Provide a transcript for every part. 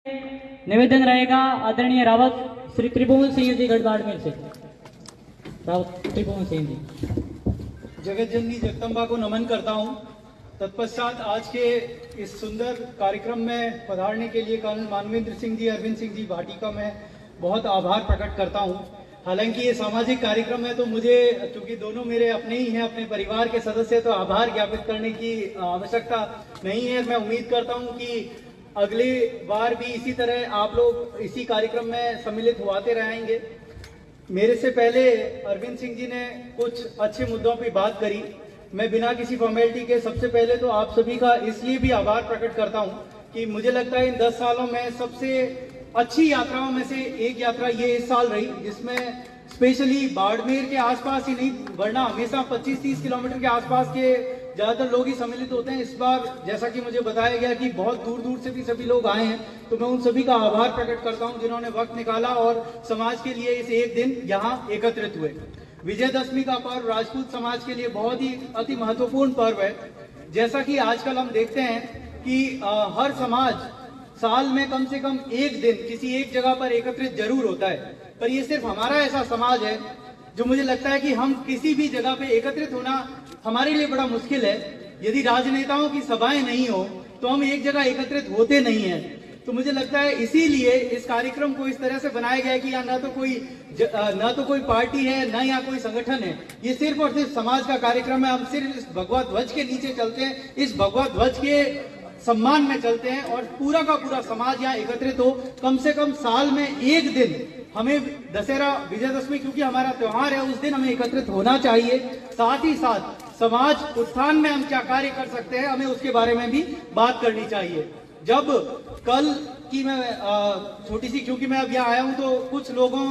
निवेदन रहेगा आदरणीय रावत श्री त्रिभुवन सिंह जी गढ़बाड़मेर से। रावत त्रिभुवन सिंह जी। जगत जननी जगदम्बा को नमन करता हूं। तत्पश्चात आज के इस सुंदर कार्यक्रम में पधारने के लिए कर्नल मानवेंद्र सिंह जी, अरविंद सिंह जी भाटी का मैं बहुत आभार प्रकट करता हूं। हालांकि ये सामाजिक कार्यक्रम है तो मुझे, चूंकि दोनों मेरे अपने ही हैं, अपने परिवार के सदस्य, तो आभार ज्ञापित करने की आवश्यकता नहीं है। मैं उम्मीद करता हूं कि अगली बार भी इसी तरह आप लोग इसी कार्यक्रम में सम्मिलित होते रहेंगे। मेरे से पहले अरविंद सिंह जी ने कुछ अच्छे मुद्दों पर बात करी। मैं बिना किसी फॉर्मेलिटी के सबसे पहले तो आप सभी का इसलिए भी आभार प्रकट करता हूं कि मुझे लगता है इन 10 सालों में सबसे अच्छी यात्राओं में से एक यात्रा ये इस साल रही, जिसमें स्पेशली बाड़मेर के आसपास ही नहीं, वरना हमेशा 25-30 किलोमीटर के आसपास के ज़्यादातर लोग ही सम्मिलित होते हैं। इस बार जैसा कि मुझे बताया गया कि बहुत दूर दूर से भी सभी लोग आए हैं, तो मैं उन सभी का आभार प्रकट करता हूं जिन्होंने वक्त निकाला और समाज के लिए इस एक दिन यहाँ एकत्रित हुए। विजयदशमी का पर्व राजपूत समाज के लिए बहुत ही अति महत्वपूर्ण पर्व है। जैसा कि आजकल हम देखते हैं कि हर समाज साल में कम से कम एक दिन किसी एक जगह पर एकत्रित जरूर होता है, पर ये सिर्फ हमारा ऐसा समाज है जो मुझे लगता है कि हम किसी भी जगह पे एकत्रित होना हमारे लिए बड़ा मुश्किल है। यदि राजनेताओं की सभाएं नहीं हो तो हम एक जगह एकत्रित होते नहीं हैं। तो मुझे लगता है इसीलिए इस कार्यक्रम को इस तरह से बनाया गया है कि यहाँ ना तो कोई पार्टी है, ना यहाँ कोई संगठन है, ये सिर्फ और सिर्फ समाज का कार्यक्रम है। हम सिर्फ इस भगवा ध्वज के नीचे चलते हैं, इस भगवा ध्वज के सम्मान में चलते हैं और पूरा का पूरा समाज यहाँ एकत्रित हो। कम से कम साल में एक दिन हमें दशहरा विजयदशमी, क्योंकि हमारा त्योहार है, उस दिन हमें एकत्रित होना चाहिए। साथ ही साथ समाज उत्थान में हम क्या कार्य कर सकते हैं, हमें उसके बारे में भी बात करनी चाहिए। जब कल की मैं छोटी सी, क्योंकि मैं अब यहाँ आया हूँ, तो कुछ लोगों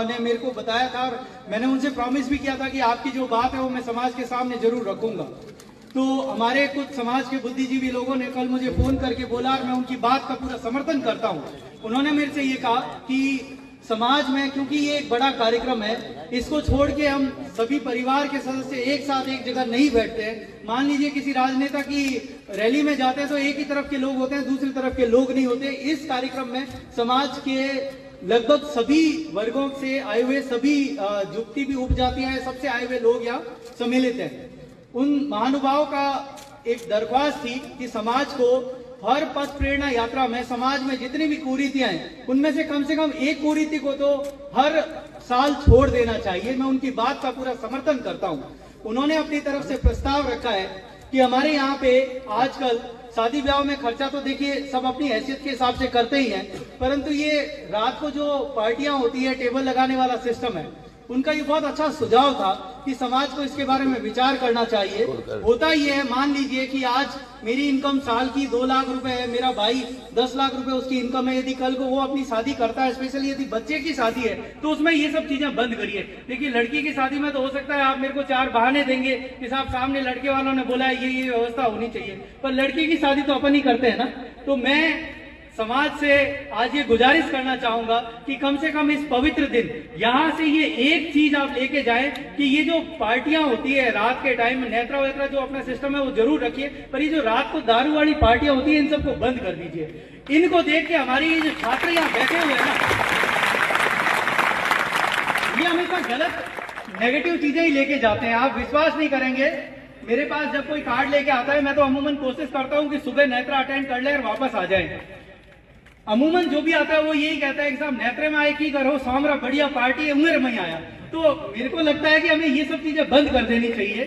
ने मेरे को बताया था और मैंने उनसे प्रॉमिस भी किया था कि आपकी जो बात है वो मैं समाज के सामने जरूर रखूंगा। तो हमारे कुछ समाज के बुद्धिजीवी लोगों ने कल मुझे फोन करके बोला और मैं उनकी बात का पूरा समर्थन करता हूँ। उन्होंने मेरे से ये कहा कि समाज में, क्योंकि ये एक बड़ा कार्यक्रम है, इसको छोड़ के हम सभी परिवार के सदस्य एक साथ एक जगह नहीं बैठते हैं। मान लीजिए किसी राजनेता की रैली में जाते हैं तो एक ही तरफ के लोग होते हैं, दूसरी तरफ के लोग नहीं होते। इस कार्यक्रम में समाज के लगभग सभी वर्गों से आए हुए, सभी जुक्ति भी उपजातियां हैं, सबसे आए हुए लोग यहाँ सम्मिलित हैं। उन महानुभावों का एक दरख्वास्त थी कि समाज को हर पथ प्रेरणा यात्रा में समाज में जितनी भी कुरीतियां हैं उनमें से कम एक कुरीति को तो हर साल छोड़ देना चाहिए। मैं उनकी बात का पूरा समर्थन करता हूं। उन्होंने अपनी तरफ से प्रस्ताव रखा है कि हमारे यहाँ पे आजकल शादी ब्याह में खर्चा तो देखिए सब अपनी हैसियत के हिसाब से करते ही हैं, परंतु ये रात को जो पार्टियां होती है, टेबल लगाने वाला सिस्टम है, उनका ये बहुत अच्छा सुझाव था कि समाज को इसके बारे में विचार करना चाहिए। होता ही है, मान लीजिए कि आज मेरी इनकम साल की 2 लाख रुपए है, मेरा भाई 10 लाख रुपए उसकी इनकम है। यदि कल को वो अपनी शादी करता है, स्पेशली यदि बच्चे की शादी है, तो उसमें ये सब चीजें बंद करिए। देखिए लड़की की शादी में तो हो सकता है आप मेरे को 4 बहाने देंगे कि साहब सामने लड़के वालों ने बोला है ये व्यवस्था होनी चाहिए, पर लड़की की शादी तो अपन ही करते हैं ना। तो मैं समाज से आज ये गुजारिश करना चाहूंगा कि कम से कम इस पवित्र दिन यहाँ से ये एक चीज आप लेके जाएं कि ये जो पार्टियां होती है रात के टाइम में, नेत्रा वेत्रा जो अपना सिस्टम है वो जरूर रखिए, पर ये जो रात को दारू वाली पार्टियां होती है इन सबको बंद कर दीजिए। इनको देख के हमारी ये जो छात्र यहाँ बैठे हुए हैं ना, ये हमेशा गलत नेगेटिव चीजें ही लेके जाते हैं। आप विश्वास नहीं करेंगे, मेरे पास जब कोई कार्ड लेके आता है मैं तो अमूमन कोशिश करता हूँ कि सुबह नेत्रा अटेंड कर ले और वापस आ जाए। अमूमन जो भी आता है वो यही कहता है कि साहब नेत्रे में आए की करो, सामरा बढ़िया पार्टी है, उम्र में आया। तो मेरे को लगता है कि हमें ये सब चीजें बंद कर देनी चाहिए।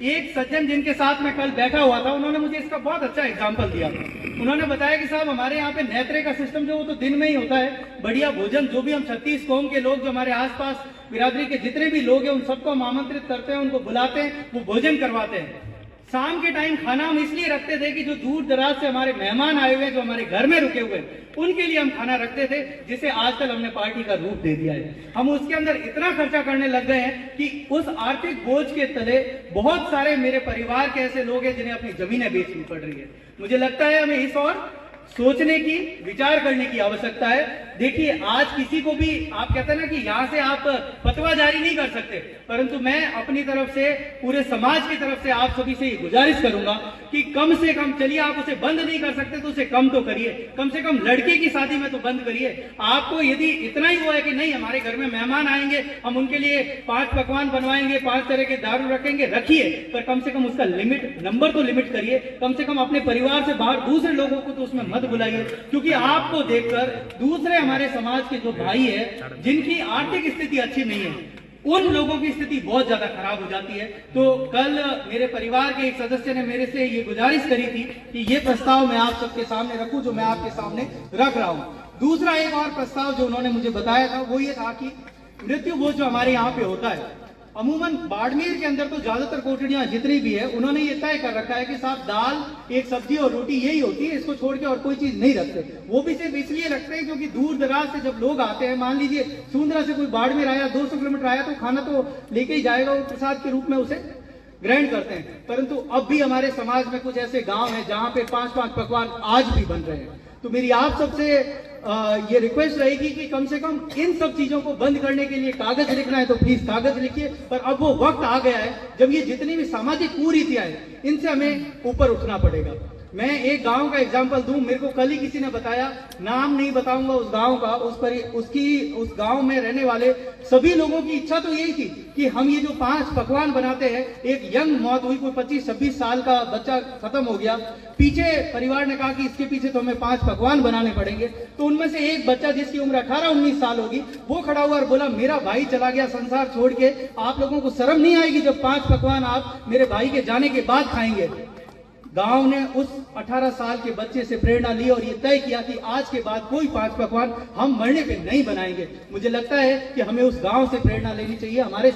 एक सज्जन जिनके साथ मैं कल बैठा हुआ था, उन्होंने मुझे इसका बहुत अच्छा एग्जांपल दिया। उन्होंने बताया कि साहब हमारे यहाँ पे नेत्रे का सिस्टम जो वो तो दिन में ही होता है, बढ़िया भोजन, जो भी हम 36 कौम के लोग जो हमारे आसपास बिरादरी के जितने भी लोग हैं उन सबको हम आमंत्रित करते हैं, उनको बुलाते हैं, वो भोजन करवाते हैं। शाम के टाइम खाना हम इसलिए रखते थे कि जो दूर दराज से हमारे मेहमान आए हुए, जो हमारे घर में रुके हुए, उनके लिए हम खाना रखते थे, जिसे आजकल हमने पार्टी का रूप दे दिया है। हम उसके अंदर इतना खर्चा करने लग गए हैं कि उस आर्थिक बोझ के तले बहुत सारे मेरे परिवार के ऐसे लोग हैं जिन्हें अपनी जमीनें बेचनी पड़ रही है। मुझे लगता है हमें इस और सोचने की, विचार करने की आवश्यकता है। देखिए आज किसी को भी आप कहते हैं ना कि यहाँ से आप फतवा जारी नहीं कर सकते, परंतु मैं अपनी तरफ से पूरे समाज की तरफ से आप सभी से गुजारिश करूंगा कि कम से कम, चलिए आप उसे बंद नहीं कर सकते तो उसे कम तो करिए, कम से कम लड़के की शादी में तो बंद करिए। आपको यदि इतना ही वो है कि नहीं हमारे घर में मेहमान आएंगे, हम उनके लिए 5 पकवान बनवाएंगे, 5 तरह के दारू रखेंगे, रखिए, पर कम से कम उसका नंबर तो लिमिट करिए। कम से कम अपने परिवार से बाहर दूसरे लोगों को तो उसमें मत बुलाइए, क्योंकि आपको देखकर दूसरे हमारे समाज के जो भाई है जिनकी आर्थिक स्थिति अच्छी नहीं है, उन लोगों की स्थिति बहुत ज्यादा खराब हो जाती है। तो कल मेरे परिवार के एक सदस्य ने मेरे से ये गुजारिश करी थी कि ये प्रस्ताव मैं आप सबके सामने रखूं, जो मैं आपके सामने रख रहा हूं। दूसरा एक और प्रस्ताव जो उन्होंने मुझे बताया था वो ये था कि मृत्यु भोज जो हमारे यहाँ पे होता है, अमूमन बाड़मेर के अंदर तो ज्यादातर कोठड़ियां जितनी भी है उन्होंने ये तय कर रखा है कि साहब दाल, एक सब्जी और रोटी यही होती है, इसको छोड़ के और कोई चीज नहीं रखते। वो भी सिर्फ इसलिए रखते हैं क्योंकि दूर दराज से जब लोग आते हैं, मान लीजिए सुंदरा से कोई बाड़मेर आया, 200 किलोमीटर आया, तो खाना तो लेके ही जाएगा, वो प्रसाद के रूप में उसे ग्रहण करते हैं। परंतु अब भी हमारे समाज में कुछ ऐसे गांव हैं जहां पे 5-5 पकवान आज भी बन रहे हैं। तो मेरी आप सबसे ये रिक्वेस्ट रहेगी कि कम से कम इन सब चीजों को बंद करने के लिए कागज लिखना है तो प्लीज कागज लिखिए, पर अब वो वक्त आ गया है जब ये जितनी भी सामाजिक कुरीतियां हैं इनसे हमें ऊपर उठना पड़ेगा। मैं एक गांव का एग्जांपल दूं, मेरे को कल ही किसी ने बताया, नाम नहीं बताऊंगा उस गांव का, उस गांव में रहने वाले सभी लोगों की इच्छा तो यही थी कि हम ये जो 5 पकवान बनाते हैं, एक यंग मौत हुई, कोई 25-26 साल का बच्चा खत्म हो गया, पीछे परिवार ने कहा कि इसके पीछे तो हमें 5 पकवान बनाने पड़ेंगे। तो उनमें से एक बच्चा जिसकी उम्र 18-19 साल होगी, वो खड़ा हुआ और बोला मेरा भाई चला गया संसार छोड़ के, आप लोगों को शर्म नहीं आएगी जब 5 पकवान आप मेरे भाई के जाने के बाद खाएंगे। गांव ने उस 18 साल के बच्चे से प्रेरणा ली और ये तय किया कि आज के बाद कोई 5 पकवान हम मरने पे नहीं बनाएंगे। मुझे लगता है कि हमें उस गांव से प्रेरणा लेनी चाहिए, हमारे